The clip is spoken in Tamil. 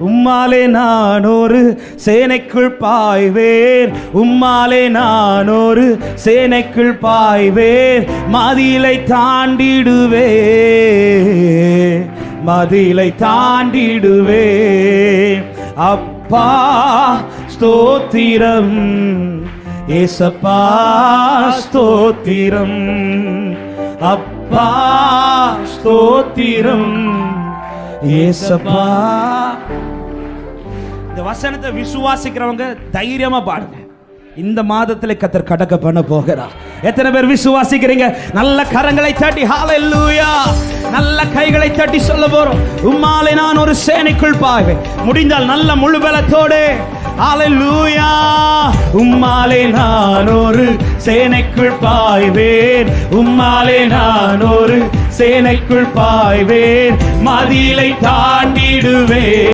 உம்மாலே நான் ஒரு சேனைக்குள் பாய்வேன், உம்மாலே நான் ஒரு சேனைக்குள் பாய்வேன், மதிலை தாண்டிடுவே, மதிலை தாண்டிடுவே. அப்பா ஸ்தோத்திரம், ஏசப்பா ஸ்தோத்திரம், அப்பா ஸ்தோத்திரம், ஏசப்பா. இந்த வசனத்தை விசுவாசிக்கிறவங்க தைரியமா பாடுங்க. இந்த மாதத்துல கர்த்தர் கடக்க பண்ண போகிறார். எத்தனை பேர் விசுவாசிக்கிறீங்க? நல்ல கரங்களை தட்டி ஹalleluya, நல்ல கைகளை தட்டி சொல்ல போறோம். உம்மாலே நான் ஒரு சேனைக்குள் பாய்வேன். முடிந்தால் நல்ல முழு பலத்தோடு ஹalleluya. உம்மாலே நான் ஒரு சேனைக்குள் பாய்வேன், உம்மாலே நான் ஒரு சேனைக்குள் பாய்வேன், மதிலை தாண்டிடுவேன்.